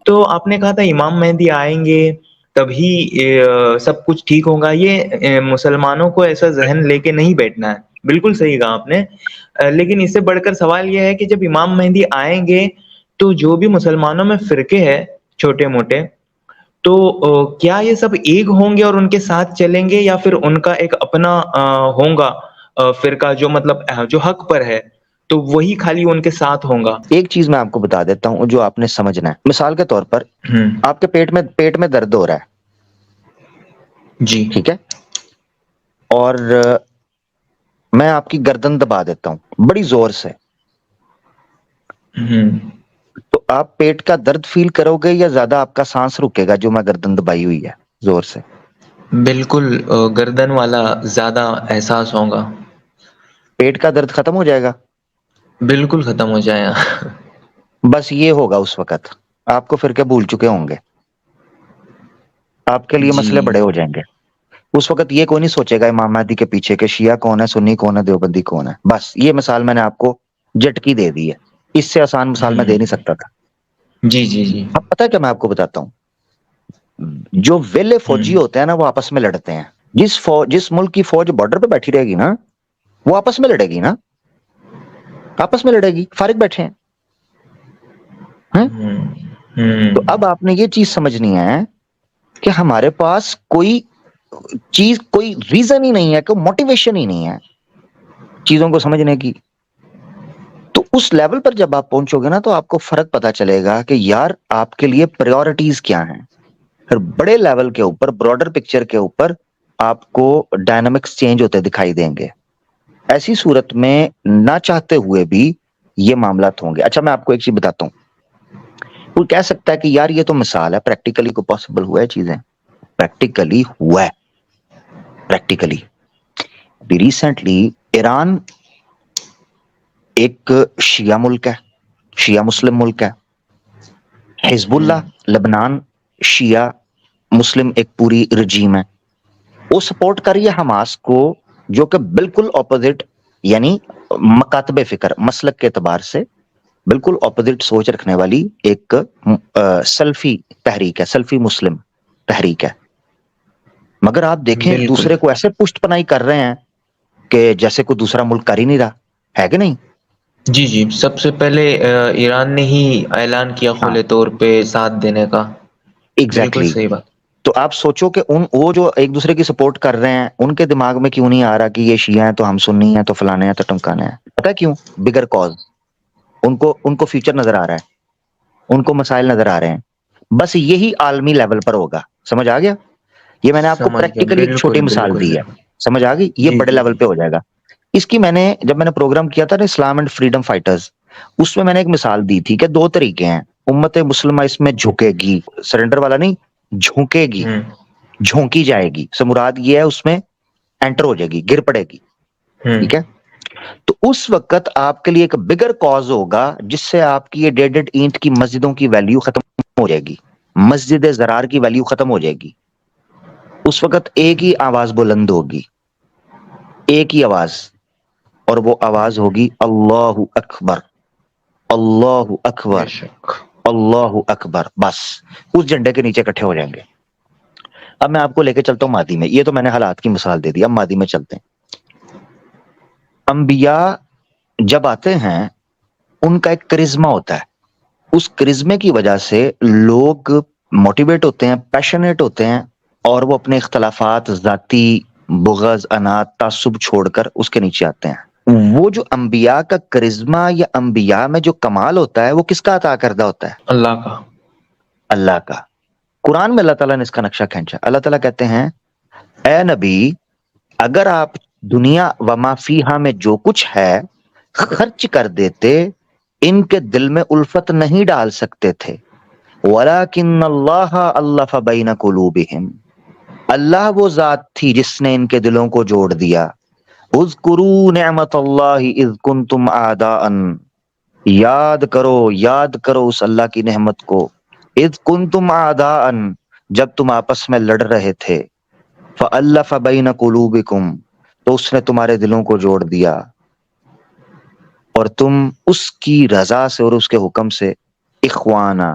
تو آپ نے کہا تھا امام مہدی آئیں گے تبھی سب کچھ ٹھیک ہوگا، یہ مسلمانوں کو ایسا ذہن لے کے نہیں بیٹھنا ہے، بالکل صحیح کہا آپ نے۔ لیکن اس سے بڑھ کر سوال یہ ہے کہ جب امام مہدی آئیں گے تو جو بھی مسلمانوں میں فرقے ہیں چھوٹے موٹے، تو کیا یہ سب ایک ہوں گے اور ان کے ساتھ چلیں گے، یا پھر ان کا ایک اپنا ہوگا فرقہ جو مطلب جو حق پر ہے، تو وہی خالی ان کے ساتھ ہوگا؟ ایک چیز میں آپ کو بتا دیتا ہوں جو آپ نے سمجھنا ہے، مثال کے طور پر ہوں، آپ کے پیٹ میں درد ہو رہا ہے، جی، ٹھیک ہے، اور میں آپ کی گردن دبا دیتا ہوں بڑی زور سے، ہوں، تو آپ پیٹ کا درد فیل کرو گے یا زیادہ آپ کا سانس رکے گا جو میں گردن دبائی ہوئی ہے زور سے؟ بالکل گردن والا زیادہ احساس ہوگا۔ پیٹ کا درد ختم ہو جائے گا، بالکل ختم ہو جائے گا۔ بس یہ ہوگا اس وقت، آپ کو فرقے بھول چکے ہوں گے، آپ کے لیے جی، مسئلے بڑے ہو جائیں گے۔ اس وقت یہ کوئی نہیں سوچے گا امام مہدی کے پیچھے کہ شیعہ کون ہے، سنی کون ہے، دیوبندی کون ہے۔ بس یہ مثال میں نے آپ کو جھٹکی دے دی ہے، اس سے آسان مثال میں دے نہیں سکتا تھا۔ جی، جی، جی، اب پتہ ہے کیا میں آپ کو بتاتا ہوں، جو ویلے ہوں، فوجی ہوتے ہیں نا وہ آپس میں لڑتے ہیں۔ جس ملک کی فوج بارڈر پہ بیٹھی رہے گی نا وہ آپس میں لڑے گی نا، آپس میں لڑے گی، فارغ بیٹھے ہیں ہیں؟ ہوں، ہوں، تو اب آپ نے یہ چیز سمجھنی ہے کہ ہمارے پاس کوئی چیز، کوئی ریزن ہی نہیں ہے، کوئی موٹیویشن ہی نہیں ہے چیزوں کو سمجھنے کی۔ تو اس لیول پر جب آپ پہنچو گے نا تو آپ کو فرق پتا چلے گا کہ یار آپ کے لیے پریورٹیز کیا ہیں۔ پھر بڑے لیول کے اوپر، براڈر پکچر کے اوپر آپ کو ڈائنامکس چینج ہوتے دکھائی دیں گے۔ ایسی صورت میں نہ چاہتے ہوئے بھی یہ معاملات ہوں گے۔ اچھا میں آپ کو ایک چیز بتاتا ہوں، کوئی کہہ سکتا ہے کہ یار یہ تو مثال ہے، پریکٹیکلی کو پاسبل ہوا ہے چیزیں؟ پریکٹیکلی ہوا ہے، پریکٹیکلی ابھی ریسنٹلی ایران ایک شیعہ ملک ہے، شیعہ مسلم ملک ہے، حزب ہوں، اللہ لبنان شیعہ مسلم ایک پوری رجیم ہے، وہ سپورٹ کر رہی ہے حماس کو، جو کہ بالکل اپوزٹ، یعنی مکاتب فکر مسلک کے اعتبار سے بالکل اپوزٹ سوچ رکھنے والی ایک سلفی تحریک ہے، سلفی مسلم تحریک ہے۔ مگر آپ دیکھیں بالکل۔ دوسرے کو ایسے پشت پناہی کر رہے ہیں کہ جیسے کوئی دوسرا ملک کر ہی نہیں رہا ہے، کہ نہیں؟ جی، جی، سب سے پہلے ایران نے ہی اعلان کیا ہاں کھلے طور پہ ساتھ دینے کا۔ بالکل ایگزیکٹلی۔ صحیح بات۔ تو آپ سوچو کہ وہ جو ایک دوسرے کی سپورٹ کر رہے ہیں ان کے دماغ میں کیوں نہیں آ رہا کہ یہ شیعہ ہیں تو ہم سنی ہیں تو فلانے ہیں تو ٹمکانے ہیں؟ پتہ ہے کیوں؟ بگر کاز، ان کو فیوچر نظر آ رہا ہے، ان کو مسائل نظر آ رہے ہیں۔ بس یہی عالمی لیول پر ہوگا، سمجھ آ گیا؟ یہ میں نے آپ کو سمجھ گیا، پریکٹیکلی ایک چھوٹی بالکل مثال بالکل۔ دی ہے، سمجھ آ گئی؟ یہ جی، بڑے جی، لیول جی، پہ ہو جائے گا۔ اس کی جب میں نے پروگرام کیا تھا نا اسلام اینڈ فریڈم فائٹرز، اس میں نے ایک مثال دی تھی کہ دو طریقے ہیں، امت مسلمہ اس میں جھکے گی، سرنڈر والا نہیں، جھونکے گی، ہوں، جھونکی جائے گی، سے مراد یہ ہے اس میں انٹر ہو جائے گی، گر پڑے گی، ہوں، ٹھیک ہے؟ تو اس وقت آپ کے لیے ایک بگر کاز ہوگا جس سے آپ کی یہ ڈیڈ اینٹ کی مسجدوں کی ویلیو ختم ہو جائے گی، مسجد زرار کی ویلیو ختم ہو جائے گی۔ اس وقت ایک ہی آواز بلند ہوگی، ایک ہی آواز، اور وہ آواز ہوگی اللہ اکبر، اللہ بے اکبر، شک۔ اللہ اکبر۔ بس اس جھنڈے کے نیچے اکٹھے ہو جائیں گے۔ اب میں آپ کو لے کے چلتا ہوں مادی میں، یہ تو میں نے حالات کی مثال دے دی، اب مادی میں چلتے ہیں۔ انبیاء جب آتے ہیں ان کا ایک کرزما ہوتا ہے، اس کرزمے کی وجہ سے لوگ موٹیویٹ ہوتے ہیں، پیشنیٹ ہوتے ہیں، اور وہ اپنے اختلافات، ذاتی بغض، انات، تعصب چھوڑ کر اس کے نیچے آتے ہیں۔ وہ جو انبیاء کا کرزما یا انبیاء میں جو کمال ہوتا ہے وہ کس کا عطا کردہ ہوتا ہے؟ اللہ کا۔ اللہ کا۔ قرآن میں اللہ تعالیٰ نے اس کا نقشہ کھینچا۔ اللہ تعالیٰ کہتے ہیں اے نبی اگر آپ دنیا و ما فیہا میں جو کچھ ہے خرچ کر دیتے، ان کے دل میں الفت نہیں ڈال سکتے تھے، وَلَكِنَّ اللَّهَ أَلَّفَ بَيْنَ قُلُوبِهِمْ، اللہ وہ ذات تھی جس نے ان کے دلوں کو جوڑ دیا۔ اذکروا نعمت اللہ اذ کنتم اعداء، یاد کرو اس اللہ کی نعمت کو، اذ کنتم اعداء جب تم آپس میں لڑ رہے تھے، فألف بین قلوبکم تو اس نے تمہارے دلوں کو جوڑ دیا، اور تم اس کی رضا سے اور اس کے حکم سے اخوانا